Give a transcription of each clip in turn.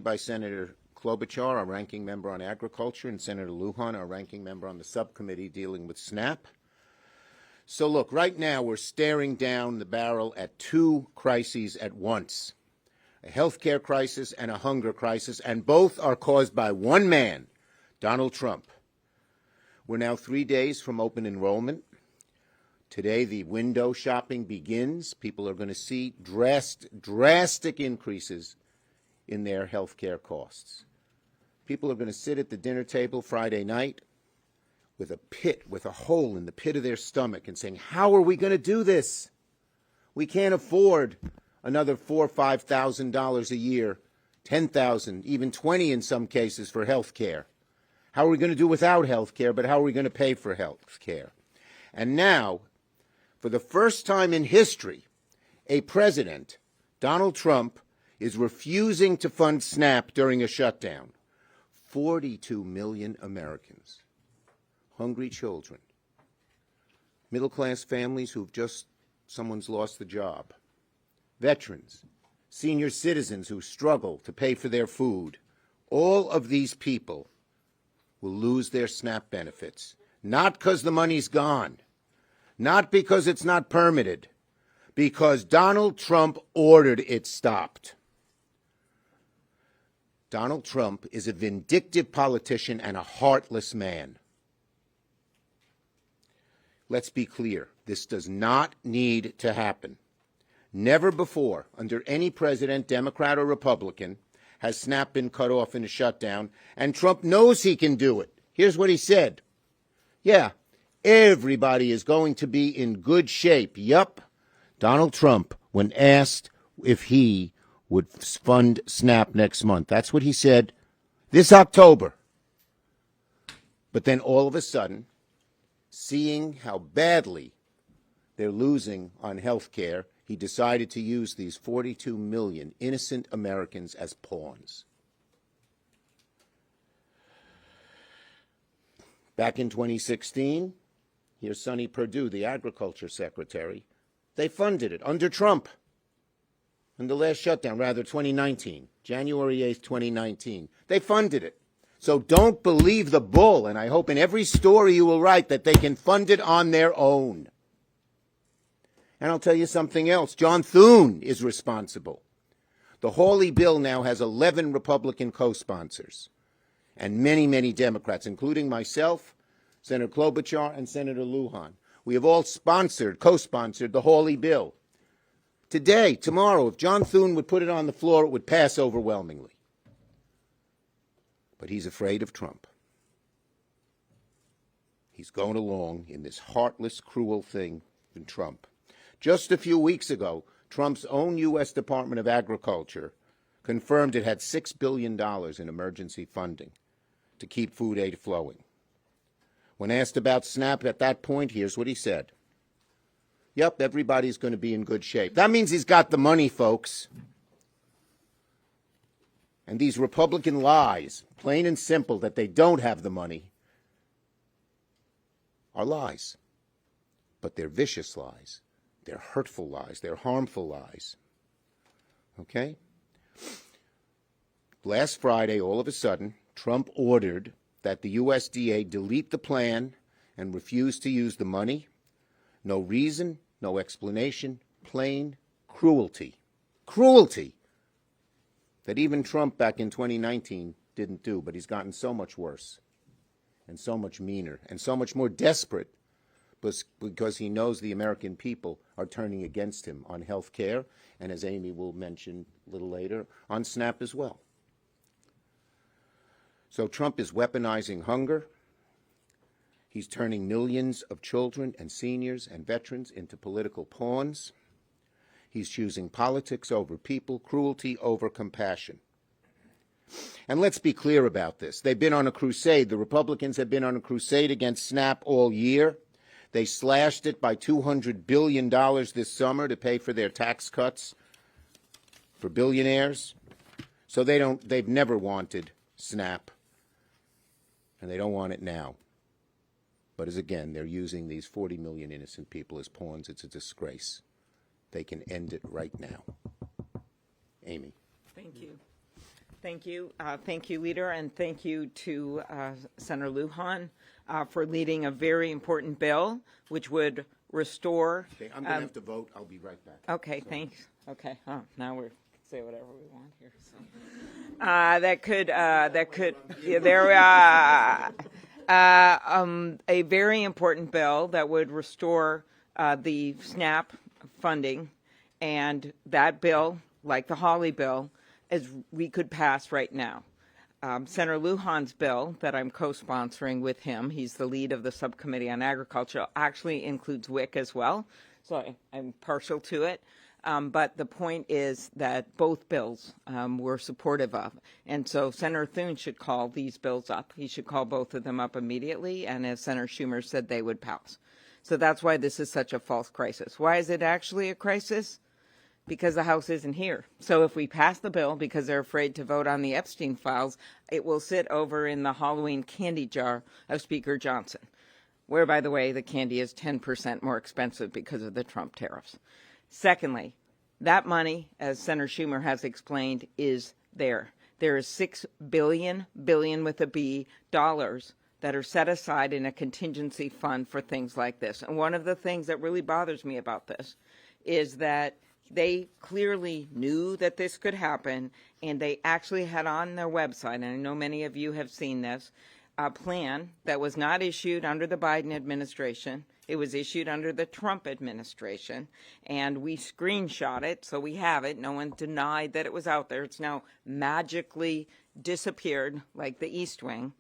by Senator Klobuchar, our ranking member on agriculture, and Senator Lujan, our ranking member on the subcommittee dealing with SNAP. So look, right now we're staring down the barrel at two crises at once, a health care crisis and a hunger crisis, and both are caused by one man, Donald Trump. We're now 3 days from open enrollment. Today, the window shopping begins. People are going to see drastic increases in their health care costs. People are going to sit at the dinner table Friday night with a hole in the pit of their stomach and saying, how are we going to do this? We can't afford another $4,000 or $5,000 a year, $10,000, even $20,000 in some cases for health care. How are we going to do without health care, but how are we going to pay for health care? And now, for the first time in history, a president, Donald Trump, is refusing to fund SNAP during a shutdown. 42 million Americans, hungry children, middle-class families someone's lost the job, veterans, senior citizens who struggle to pay for their food. All of these people will lose their SNAP benefits, not because the money's gone, not because it's not permitted, because Donald Trump ordered it stopped. Donald Trump is a vindictive politician and a heartless man. Let's be clear, this does not need to happen. Never before, under any president, Democrat or Republican, has SNAP been cut off in a shutdown, and Trump knows he can do it. Here's what he said. Yeah, everybody is going to be in good shape. Yup. Donald Trump, when asked if he would fund SNAP next month, that's what he said this October. But then all of a sudden, seeing how badly they're losing on health care, he decided to use these 42 million innocent Americans as pawns. Back in 2016, here's Sonny Perdue, the agriculture secretary. They funded it under Trump. In the last shutdown, 2019, January 8th, 2019. They funded it. So don't believe the bull, and I hope in every story you will write that they can fund it on their own. And I'll tell you something else. John Thune is responsible. The Hawley bill now has 11 Republican co-sponsors and many, many Democrats, including myself, Senator Klobuchar, and Senator Lujan. We have all co-sponsored the Hawley bill. Today, tomorrow, if John Thune would put it on the floor, it would pass overwhelmingly. But he's afraid of Trump. He's going along in this heartless, cruel thing with Trump. Just a few weeks ago, Trump's own U.S. Department of Agriculture confirmed it had $6 billion in emergency funding to keep food aid flowing. When asked about SNAP at that point, here's what he said. Yep, everybody's going to be in good shape. That means he's got the money, folks. And these Republican lies, plain and simple, that they don't have the money, are lies. But they're vicious lies. They're hurtful lies. They're harmful lies. Okay? Last Friday, all of a sudden, Trump ordered that the USDA delete the plan and refuse to use the money. No reason, no explanation, plain cruelty. Cruelty that even Trump back in 2019 didn't do, but he's gotten so much worse and so much meaner and so much more desperate because he knows the American people are turning against him on health care and, as Amy will mention a little later, on SNAP as well. So Trump is weaponizing hunger. He's turning millions of children and seniors and veterans into political pawns. He's choosing politics over people, cruelty over compassion. And let's be clear about this. They've been on a crusade. The Republicans have been on a crusade against SNAP all year. They slashed it by $200 billion this summer to pay for their tax cuts for billionaires. So they've never wanted SNAP, and they don't want it now. But again, they're using these 40 million innocent people as pawns. It's a disgrace. They can end it right now. Amy. Thank you. Thank you. Thank you, Leader, and thank you to Senator Lujan for leading a very important bill, which would restore... Okay, I'm going to have to vote. I'll be right back. Okay, thanks. Okay, now we're say whatever we want here. So. That could, yeah, there we are. A very important bill that would restore the SNAP funding, and that bill, like the Hawley bill, as we could pass right now. Senator Lujan's bill that I'm co-sponsoring with him, he's the lead of the Subcommittee on Agriculture, actually includes WIC as well, so I'm partial to it. But the point is that both bills we're supportive of. And so Senator Thune should call these bills up. He should call both of them up immediately, and as Senator Schumer said, they would pass. So that's why this is such a false crisis. Why is it actually a crisis? Because the House isn't here. So if we pass the bill because they're afraid to vote on the Epstein files, it will sit over in the Halloween candy jar of Speaker Johnson, where, by the way, the candy is 10% more expensive because of the Trump tariffs. Secondly, that money, as Senator Schumer has explained, is there. There is $6 billion with a B, dollars that are set aside in a contingency fund for things like this. And one of the things that really bothers me about this is that they clearly knew that this could happen, and they actually had on their website, and I know many of you have seen this, a plan that was not issued under the Biden administration. It was issued under the Trump administration, and we screenshot it, so we have it. No one denied that it was out there. It's now magically disappeared like the East Wing.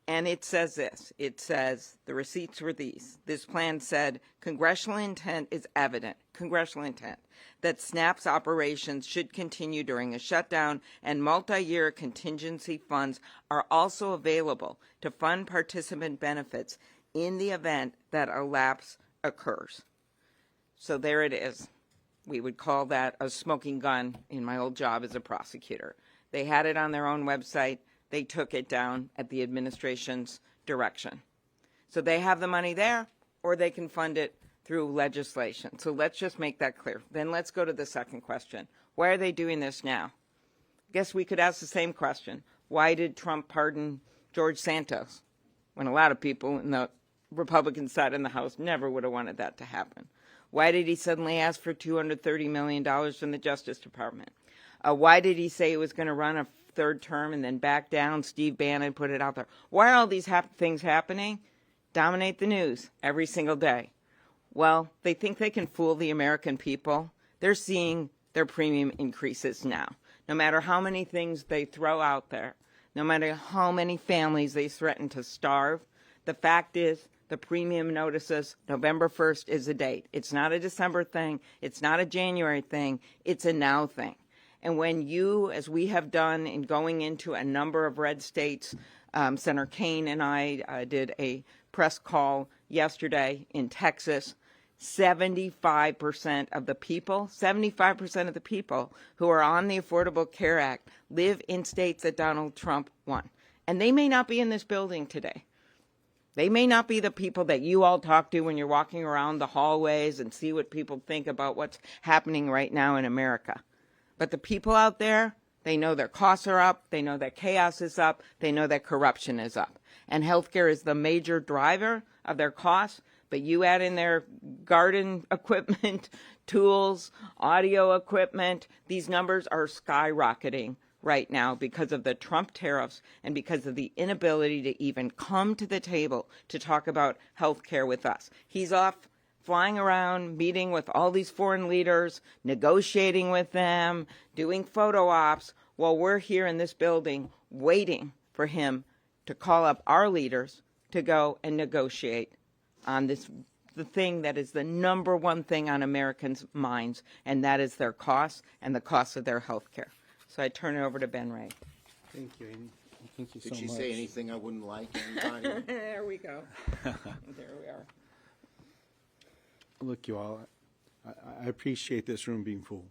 And it says this. It says, the receipts were these. This plan said, congressional intent is evident, congressional intent, that SNAP's operations should continue during a shutdown, and multi-year contingency funds are also available to fund participant benefits in the event that a lapse occurs. So there it is. We would call that a smoking gun in my old job as a prosecutor. They had it on their own website. They took it down at the administration's direction. So they have the money there, or they can fund it through legislation. So let's just make that clear. Then let's go to the second question. Why are they doing this now? I guess we could ask the same question. Why did Trump pardon George Santos when a lot of people in the Republican side in the House never would have wanted that to happen? Why did he suddenly ask for $230 million from the Justice Department? Why did he say he was going to run a third term and then back down? Steve Bannon put it out there. Why are all these things happening? Dominate the news every single day. Well, they think they can fool the American people. They're seeing their premium increases now. No matter how many things they throw out there, no matter how many families they threaten to starve, the fact is the premium notices November 1st is the date. It's not a December thing. It's not a January thing. It's a now thing. And when you, as we have done in going into a number of red states, Senator Kaine and I did a press call yesterday in Texas. 75% of the people, 75% of the people who are on the Affordable Care Act live in states that Donald Trump won. And they may not be in this building today. They may not be the people that you all talk to when you're walking around the hallways and see what people think about what's happening right now in America. But the people out there, they know their costs are up, they know that chaos is up, they know that corruption is up. And healthcare is the major driver of their costs. But you add in their garden equipment, tools, audio equipment, these numbers are skyrocketing right now because of the Trump tariffs and because of the inability to even come to the table to talk about health care with us. He's off flying around, meeting with all these foreign leaders, negotiating with them, doing photo ops, while we're here in this building waiting for him to call up our leaders to go and negotiate on this, the thing that is the number one thing on Americans' minds, and that is their costs and the cost of their health care. So I turn it over to Ben Ray. Thank you, Amy. Thank you so much. Did she say anything I wouldn't like? Anybody? There we go. There we are. Look, you all, I appreciate this room being full.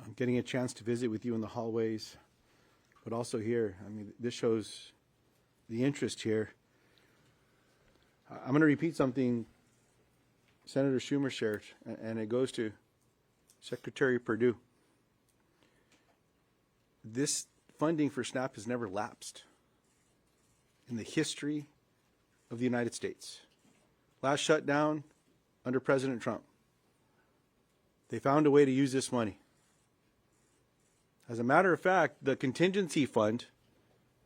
I'm getting a chance to visit with you in the hallways, but also here. I mean, this shows the interest here. I'm going to repeat something Senator Schumer shared, and it goes to Secretary Perdue. This funding for SNAP has never lapsed in the history of the United States. Last shutdown under President Trump. They found a way to use this money. As a matter of fact, the contingency fund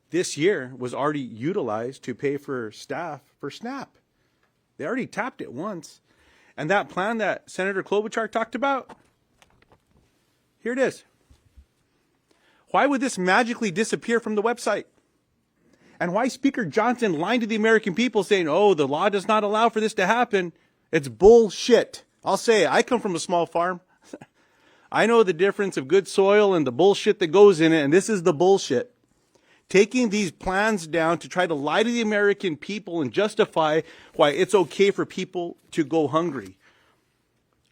this year was already utilized to pay for staff for SNAP. They already tapped it once. And that plan that Senator Klobuchar talked about, here it is. Why would this magically disappear from the website? And why Speaker Johnson lying to the American people saying, oh, the law does not allow for this to happen? It's bullshit. I'll say it. I come from a small farm. I know the difference of good soil and the bullshit that goes in it, and this is the bullshit. Taking these plans down to try to lie to the American people and justify why it's okay for people to go hungry.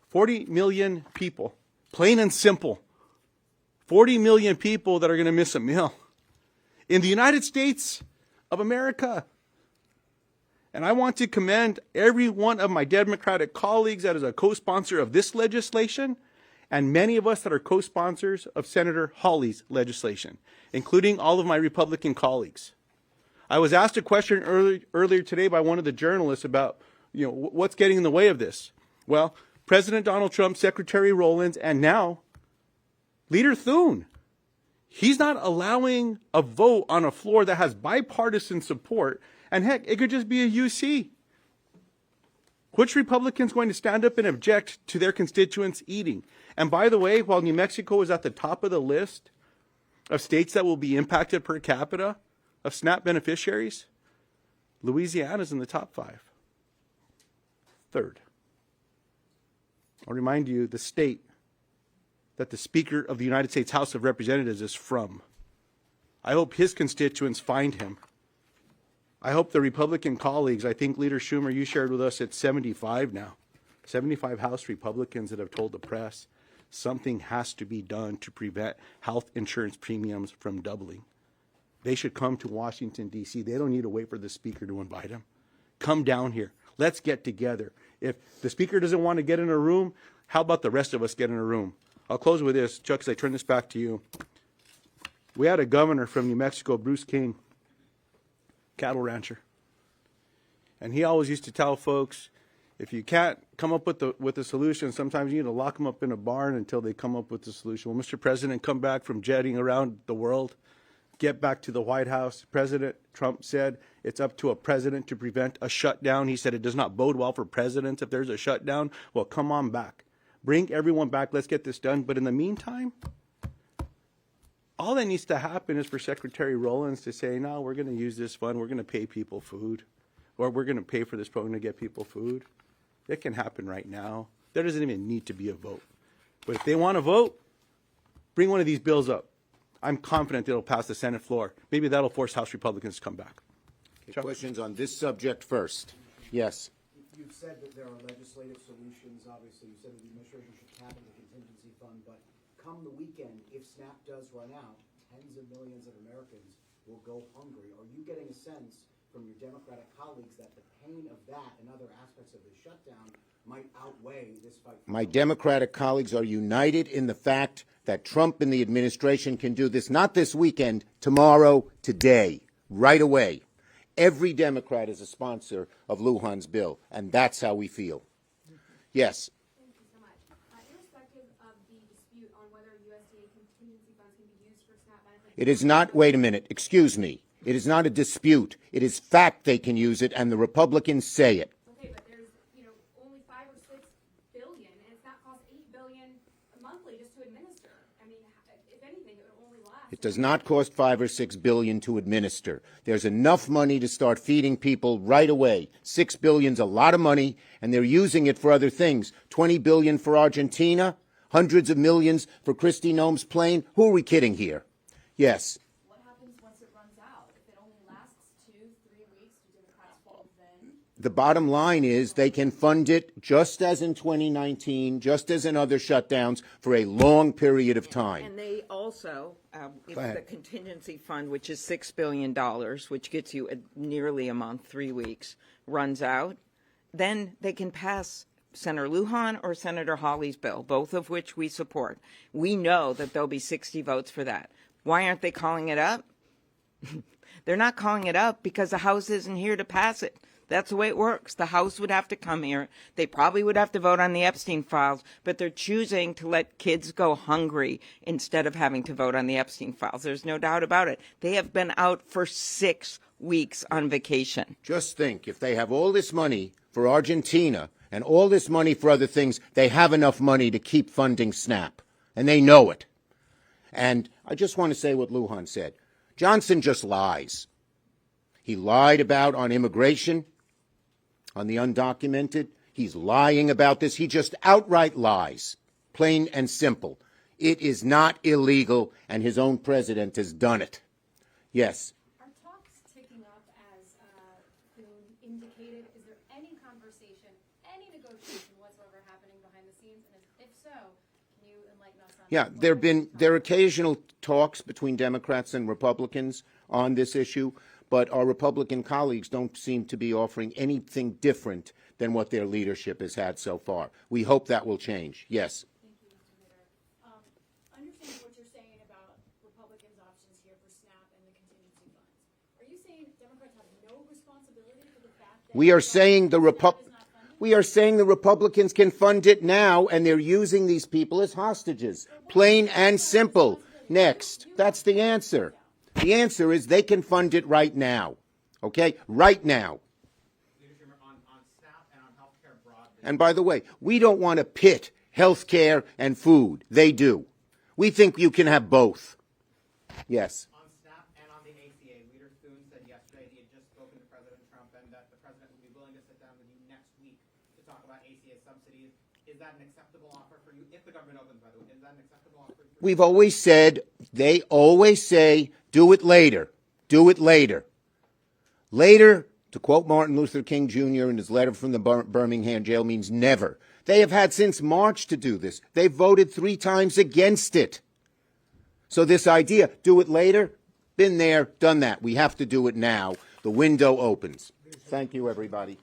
40 million people, plain and simple. 40 million people that are going to miss a meal in the United States of America. And I want to commend every one of my Democratic colleagues that is a co-sponsor of this legislation, and many of us that are co-sponsors of Senator Hawley's legislation, including all of my Republican colleagues. I was asked a question earlier today by one of the journalists about, what's getting in the way of this? Well, President Donald Trump, Secretary Rowlands, and now Leader Thune. He's not allowing a vote on a floor that has bipartisan support, and heck, it could just be a UC. Which Republican's going to stand up and object to their constituents eating? And by the way, while New Mexico is at the top of the list of states that will be impacted per capita of SNAP beneficiaries, Louisiana's in the top 5. Third. I'll remind you the state that the Speaker of the United States House of Representatives is from. I hope his constituents find him. I hope the Republican colleagues, I think Leader Schumer, you shared with us it's 75 now. 75 House Republicans that have told the press something has to be done to prevent health insurance premiums from doubling. They should come to Washington, D.C. They don't need to wait for the Speaker to invite them. Come down here. Let's get together. If the Speaker doesn't want to get in a room, how about the rest of us get in a room? I'll close with this. Chuck, as I turn this back to you. We had a governor from New Mexico, Bruce King, cattle rancher. And he always used to tell folks, if you can't come up with a solution, sometimes you need to lock them up in a barn until they come up with the solution. Well, Mr. President, come back from jetting around the world, get back to the White House. President Trump said it's up to a president to prevent a shutdown. He said it does not bode well for presidents if there's a shutdown. Well, come on back. Bring everyone back. Let's get this done. But in the meantime, all that needs to happen is for Secretary Rowlands to say, no, we're going to use this fund. We're going to pay people food. Or we're going to pay for this program to get people food. It can happen right now. There doesn't even need to be a vote. But if they want to vote, bring one of these bills up. I'm confident it'll pass the Senate floor. Maybe that'll force House Republicans to come back. Okay, questions on this subject first. Yes. You've said that there are legislative solutions. Obviously, you said that the administration should tap into the contingency fund. But come the weekend, if SNAP does run out, tens of millions of Americans will go hungry. Are you getting a sense from your Democratic colleagues that the pain of that and other aspects of the shutdown might outweigh this fight? My Democratic colleagues are united in the fact that Trump and the administration can do this, not this weekend, tomorrow, today, right away. Every Democrat is a sponsor of Lujan's bill, and that's how we feel. Yes. Thank you so much. Irrespective of the dispute on whether USDA contingency funds can be used for SNAP benefits. It is not, wait a minute, excuse me. It is not a dispute. It is fact they can use it, and the Republicans say it. Okay, but there's, only 5 or 6 billion, and it's not cost $8 billion monthly just to administer. I mean, if anything, it would only last. It does not cost $5 or $6 billion to administer. There's enough money to start feeding people right away. $6 billion's a lot of money, and they're using it for other things. $20 billion for Argentina, hundreds of millions for Kristi Noem's plane. Who are we kidding here? Yes. What happens once it runs out? If it only lasts 2-3 weeks, do Democrats fold then? The bottom line is they can fund it just as in 2019, just as in other shutdowns, for a long period of time. And they also, if ahead. the contingency fund, which is $6 billion, which gets you nearly a month, 3 weeks, runs out, then they can pass Senator Lujan or Senator Hawley's bill, both of which we support. We know that there'll be 60 votes for that. Why aren't they calling it up? They're not calling it up because the House isn't here to pass it. That's the way it works. The House would have to come here. They probably would have to vote on the Epstein files, but they're choosing to let kids go hungry instead of having to vote on the Epstein files. There's no doubt about it. They have been out for 6 weeks on vacation. Just think, if they have all this money for Argentina and all this money for other things, they have enough money to keep funding SNAP, and they know it. And I just want to say what Lujan said. Johnson just lies. He lied about on immigration, on the undocumented. He's lying about this. He just outright lies, plain and simple. It is not illegal, and his own president has done it. Yes. Are talks ticking up as Boone indicated? Is there any conversation, any negotiation whatsoever happening behind the scenes? And if so, can you enlighten us on Yeah, there are occasional talks between Democrats and Republicans on this issue, but our Republican colleagues don't seem to be offering anything different than what their leadership has had so far. We hope that will change. Yes. Thank you, Mr. Leader. Understanding what you're saying about Republicans' options here for SNAP and the contingency funds, are you saying Democrats have no responsibility for the fact that We are saying the Republicans can fund it now, and they're using these people as hostages. Plain and simple. Next. That's the answer. The answer is they can fund it right now. Okay? Right now. On SNAP and on healthcare broadly. And by the way, we don't want to pit health care and food. They do. We think you can have both. Yes. On SNAP and on the ACA, Leader Thune said yesterday he had just spoken to President Trump and that the president would be willing to sit down with you next week to talk about ACA subsidies. Is that an acceptable offer for you? If the government opens, by the way, is that an acceptable offer for you? We've always said, they always say, do it later. Do it later. Later, to quote Martin Luther King Jr. in his letter from the Birmingham jail, means never. They have had since March to do this. They've voted 3 times against it. So this idea, do it later, been there, done that. We have to do it now. The window opens. Thank you, everybody.